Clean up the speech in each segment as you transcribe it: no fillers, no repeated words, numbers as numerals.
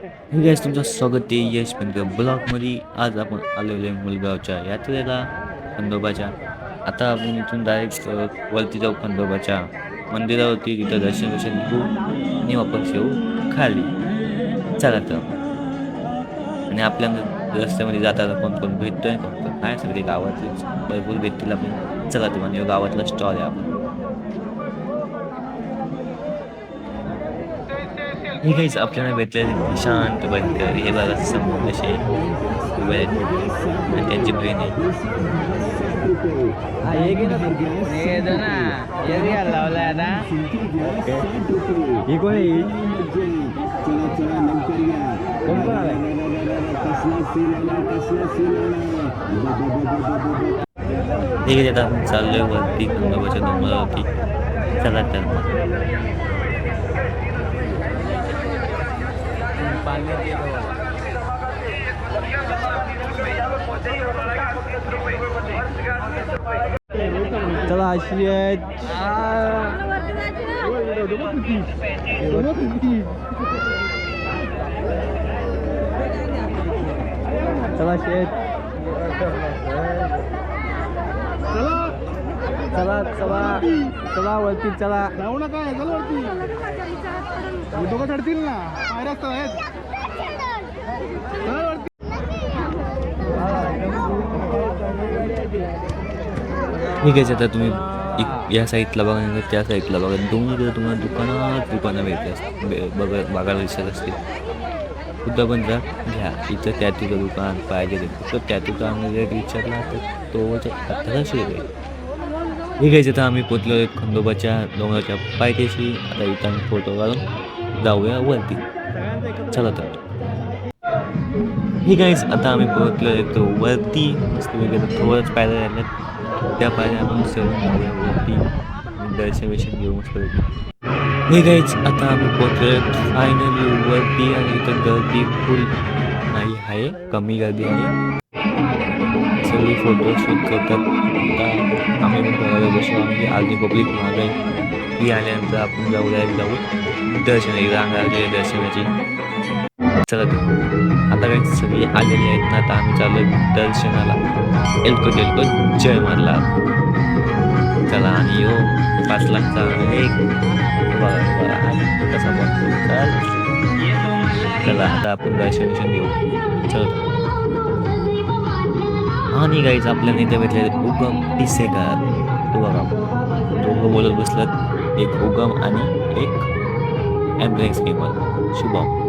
Yes तुमचं स्वागत आहे यश पंत ब्लॉगमध्ये. आज आपण आलेलो आहे मुलगावच्या यात्रेला खंडोबाच्या. आता आपण इथून डायरेक्ट वरती जाऊ खंडोबाच्या मंदिरावरती, तिथं दर्शन घेऊ आणि वापस येऊ खाली. चला तर. आणि आपल्या रस्त्यामध्ये जाताना कोण कोण भेटतोय, कोण कोण काय सगळे गावातलेच भरपूर भेटतील आपण. चला तर म्हणजे गावातला स्टॉल आहे आपण. हे काहीच आपल्याला भेटलेले शांत बनकर हे बघा समोर असे उभे आहेत आणि त्यांची बहीण आहे. ठीक आहे, आता आपण चाललोय वरती खंडोबाच्या डोंगरावरती. चला तर. चला अशी आहेत. चला अशी आहेत. चला चला चला वरती चला. जाऊ नका, चला वरती. दोघं चढतील ना, पायऱ्या असतात आहेत. चला वरती. ठीक आहे, आता तुम्ही या साईडला बघा नाही त्या साईडला बघा, दोन्हीकडे तुम्हाला दुकानं बघायला दिसत असतील. सुद्धा पण जा घ्या. इथं टॅटूचं दुकान पाहिजे तर टॅटूचा आम्ही रेट विचारला तर तो 1800 रुपये. ठीक आहे, आता आम्ही पोचलो आहे खंडोबाच्या डोंगराच्या पायथ्याशी. आता इथं आम्ही फोटो काढून जाऊया वरती. चला तर. ठीक आहे, आता आम्ही पोहोचलो आहे तो वरती. मस्त वगैरे थोडंच पायऱ्या राहिल्यात, त्या पायऱ्या आपण सरून जाऊया वरती. दर्शन घेऊ मस्त. ठीक आहे, आता आम्ही पोहोचलो आहे फायनली वरती. आणि इथं गर्दी फुल नाही आहे, कमी गर्दी आहे. सगळी फोटो शूट करतात. आता आम्ही पण बघायला बसू. आम्ही अर्धी पब्लिक माग आहे. ती आल्यानंतर आपण जाऊ दर्शन रांग लागली दर्शनाची. चला आता काही सगळे आलेले आहेत ना. आता आम्ही चालू दर्शनाला. एलको जय मारला. चला आणि हो 5 लाखचा एक कसा पण. चला आता आपण दर्शन घेऊ. चला. आणि गाईज आपल्याला इथे भेटले उगम पिसेकर. तो बघा दोघं बोलत बसलं, एक उगम आणि एक ॲम्ब्युलन्स गेमर शुभम.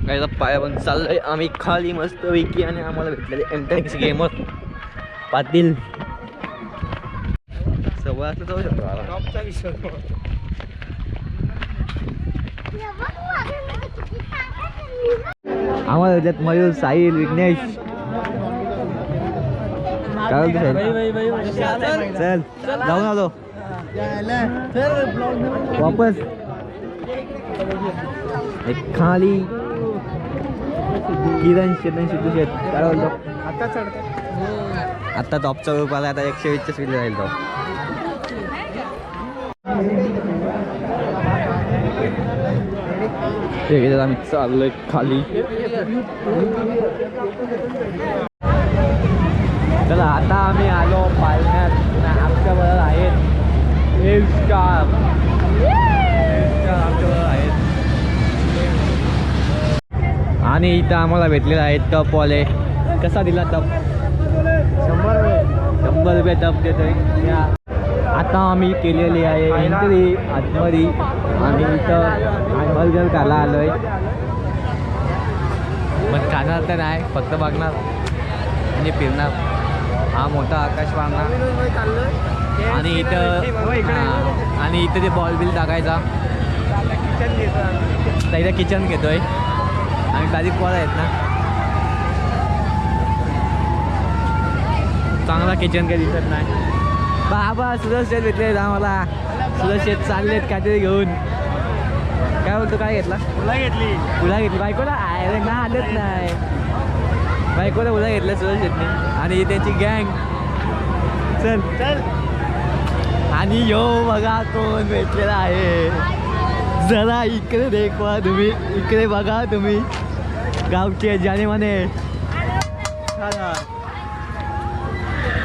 काय पाया पण चाललंय आम्ही खाली मस्त पैकी. आणि आम्हाला भेटलेले एमटेक्स गेमर पाटील. सवय असं जाऊ शकतो आम्हाला भेटल्यात मयूर, साहिल, विघ्नेश. काय चल जाऊन आलो वापस. एक खाली किरण सिद्धू शेत. काय बोलतो आता टॉपचा ग्रुप आला. आता 120च्या स्पीडला राहील तो. ठीक आहे, आम्ही चाललोय खाली. चला आता आम्ही आलो पालण्यात. आमच्या बरोबर आहेत स्टार आमच्या बरोबर आहेत. आणि इथं आम्हाला भेटलेला आहे टपवाले. कसा दिला टप? 100 रुपये टप देतोय. आता आम्ही केलेली आहे एंट्री आतमध्ये. आणि इथं बर्गर खायला आलो आहे. पण खाणार तर नाही, फक्त बघणार आणि फिरणार. हा मोठा आकाश पाळणार. आणि इथं ते बॉल बिल टाकायचा. तर इथं किचन घेतोय. आणि बारीक बॉल आहेत ना, चांगला किचन काही दिसत नाही. बाबा सुरज शेठ भेटले आम्हाला. सुरज शेठ चाललेत काहीतरी घेऊन. काय बोलतो, काय घेतला? फुला घेतली बायकोला. अरे ना आलेच नाही बायकोला फुला घेतलं सुरज शेठने. आणि त्यांची गँग. चल चल. आणि यो बघा कोण भेटलेला आहे. जरा इकडे देखवा तुम्ही, इकडे बघा तुम्ही. गावचे जाणे माने.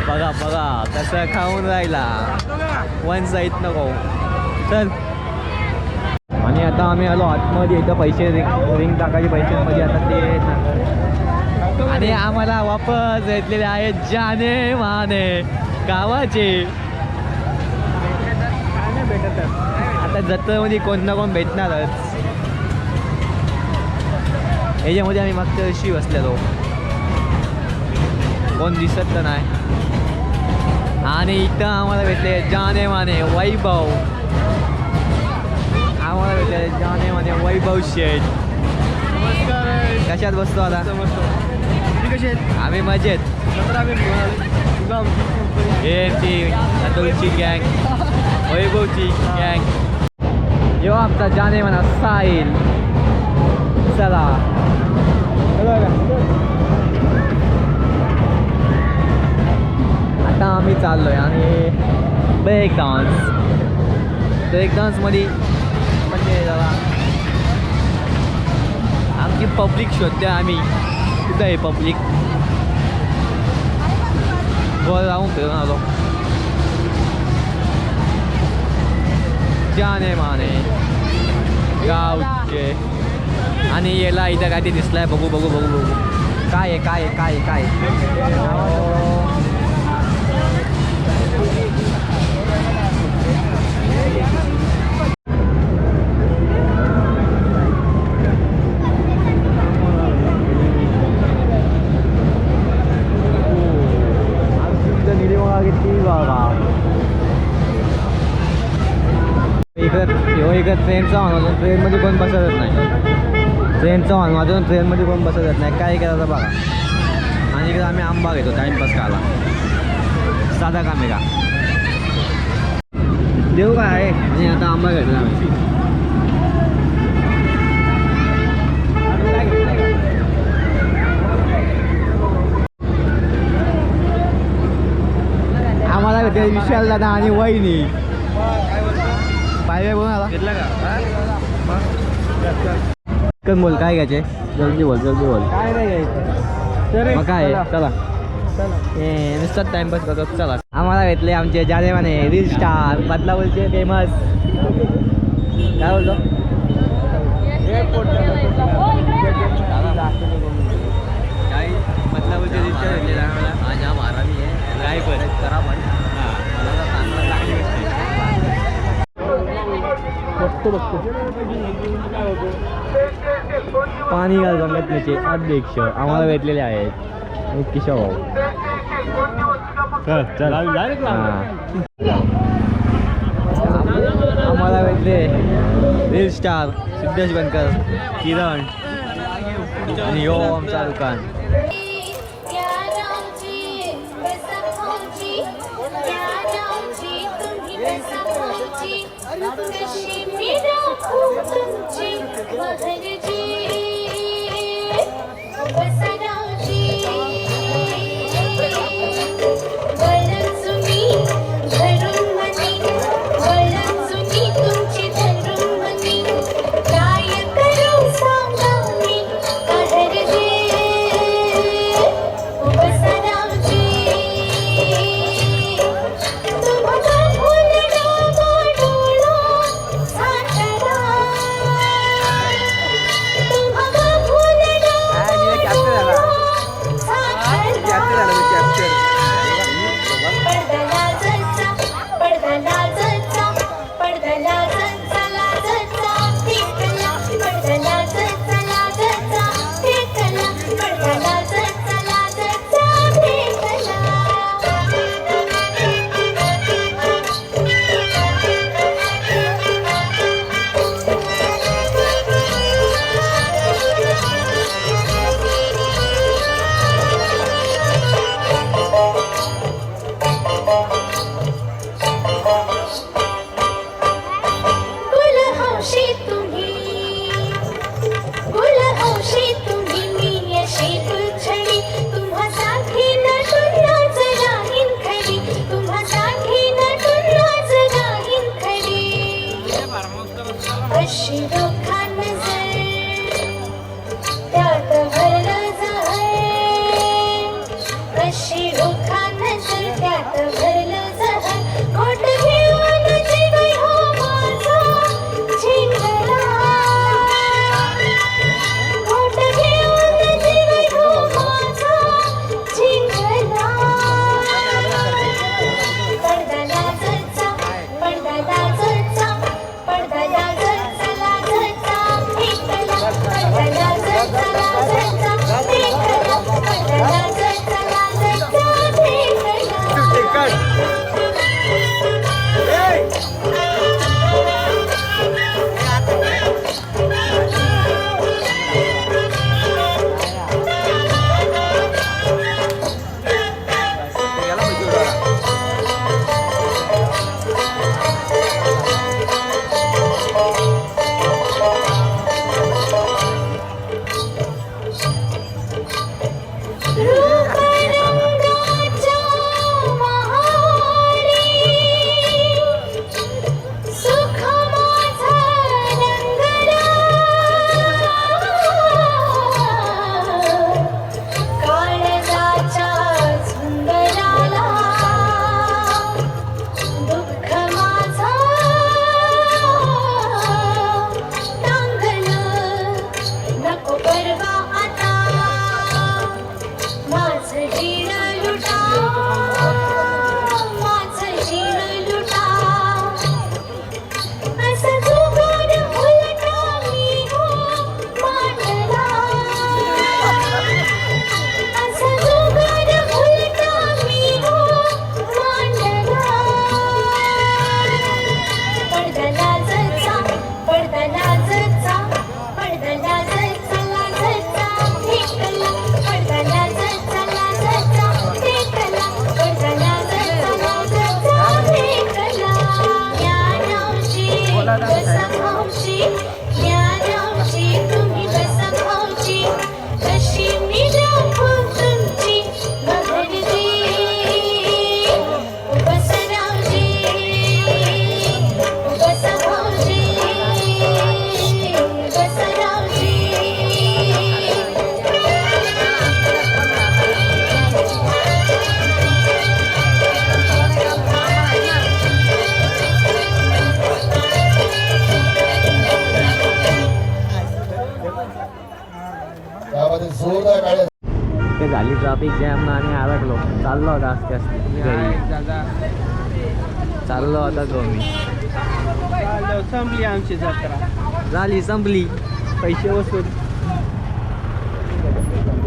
बघा बघा कसं खाऊन राहिला. वन साईड नको. चल. आणि आता आम्ही आलो आतमध्ये. इथं पैसे रिंग टाकायचे पैशांमध्ये आता ते येत. आणि आम्हाला वापस घेतलेले आहेत जाने माने गावाचे. आता जत्रेमध्ये कोण ना कोण भेटणारच. याच्यामध्ये आम्ही मागच्या दिवशी बसलेलो. कोण दिसत तर नाही. आणि इथं आम्हाला भेटले जाने माने वैभव. आम्हाला भेटले जाने माने वैभव शेठ. कशात बसतो आता? कसे आम्ही मजेत. ती अतुलची गँग, वैभवची गँग. जेव्हा आमचा जाने म्हणा साहिल. चला आता आम्ही चाललोय. आणि ब्रेक डान्समध्ये म्हणजे जरा आमची पब्लिक शोधते आम्ही. कुठं आहे पब्लिक? गोल राहून फिरून आलो. जाने माने गावचे. आणि याला इथं काय ते दिसलाय. बघू बघू बघू बघू काय आहे काय आहे काय आहे काय आहे. इकडं ट्रेनचा हॉर्न वाजून ट्रेनमध्ये कोण बसतच नाही. ट्रेनचा हॉर्न वाजून ट्रेनमध्ये कोण बसतच नाही. काय करायचं बघा. आणि इकडे आम्ही आंबा घेतो टाईमपास खायला. साधा काम आहे का? देऊ काय आहे. आणि आता आंबा घेतो आम्ही. आम्हाला भेटले विशाल दादा आणि वहिनी. पाय बोल आला घेतला का? बोल काय घ्यायचे? जल्दी बोल जल्दी बोल. काय नाही घ्यायचं मग काय चला. नुसतं टाइमपास करतो. चला. आम्हाला भेटले आमचे जाने माने रील स्टार बदलापूरचे फेमस. काय बोलतो? काय बदलापूरचे रील स्टार भेटले आम्हाला. आज हा मारा मी आहे काय पण करा पण. मला तर चांगलं लागली गोष्टी. पाणीगाव संघटनेचे अध्यक्ष आम्हाला भेटलेले आहेत. किशोर भाऊ. आम्हाला भेटले रील स्टार सिद्धेश बनकर, किरण आणि यो आमचा दुकान. कशी डोका नजर त्यात भरलं जहर खोट घेऊन जीव हो माझा झिंगला खोट घेऊन जीव हो माझा झिंगला पडदा लाजचा पडदा लाजचा पडदा लाजचा लाजचा भेटला पडदा लाजचा लाजचा भेटला पडदा लाजचा लाजचा भेटला रूपरंगाच्या महारी सुख माझा रंगला काळजाच्या झुंबराला दुःख माझा टांगलं नको परवा आता माझं जीण लुटा माझं जीण लुटा असं जुगाड उलटा मी हो मांडला असं जुगाड उलटा मी हो मांडला पडदा लाजचा पडदा लाजचा पडदा लाजचा लाजचा भेटला पडदा लाजचा लाजचा भेटला पडदा लाजचा लाजचा भेटला ज्ञानाची बसा भाऊची ज्ञानाची तुम्ही बसा भाऊची कशी मी दाखवू तुमची बघडली बसा रावजी बसा भाऊजी बसा रावजी त्यामध्ये जोरदार गाड्या ते झाली ट्रॅफिक जॅम ना आणि अडकलो चाललो होता असते असते घरी चाललो होता तो मी संपली आमची जत्रा झाली संपली पैसे वसूल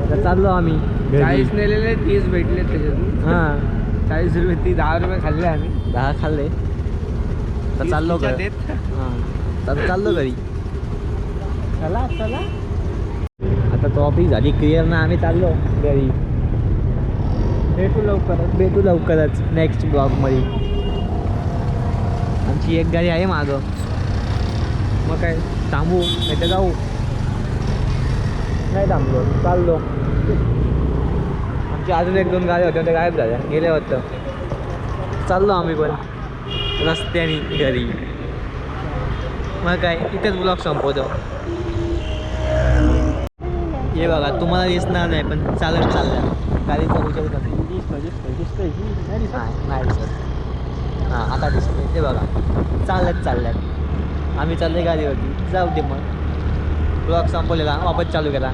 तर चाललो आम्ही घरी. 40 नेलेले 30 भेटले त्याच्यातून हां 40 रुपये 10 रुपये खाल्ले आम्ही 10 खाल्ले तर चाललो तीस घरी. देत. हां तर चाललो घरी चला चला आता टॉपिक झाली क्लिअर ना आम्ही चाललो घरी भेटू लवकरच नेक्स्ट ब्लॉगमध्ये आमची एक गाडी आहे मागं मग काय थांबू नाही तर जाऊ नाही थांबलो चाललो आमची अजून 1-2 गाड्या होत्या त्या गायब झाल्या गेल्या होतं चाललो आम्ही पण रस्त्याने घरी मग काय इथेच ब्लॉग संपवतो हे बघा तुम्हाला दिसणार नाही पण चालत चालल्या गाडीचा उजेड करतो नाही सर हां आता दिसतंय ते बघा चालत चालल्यात आम्ही चालले गाडीवरती जाऊ दे मग ब्लॉग संपवलेला वापस चालू केला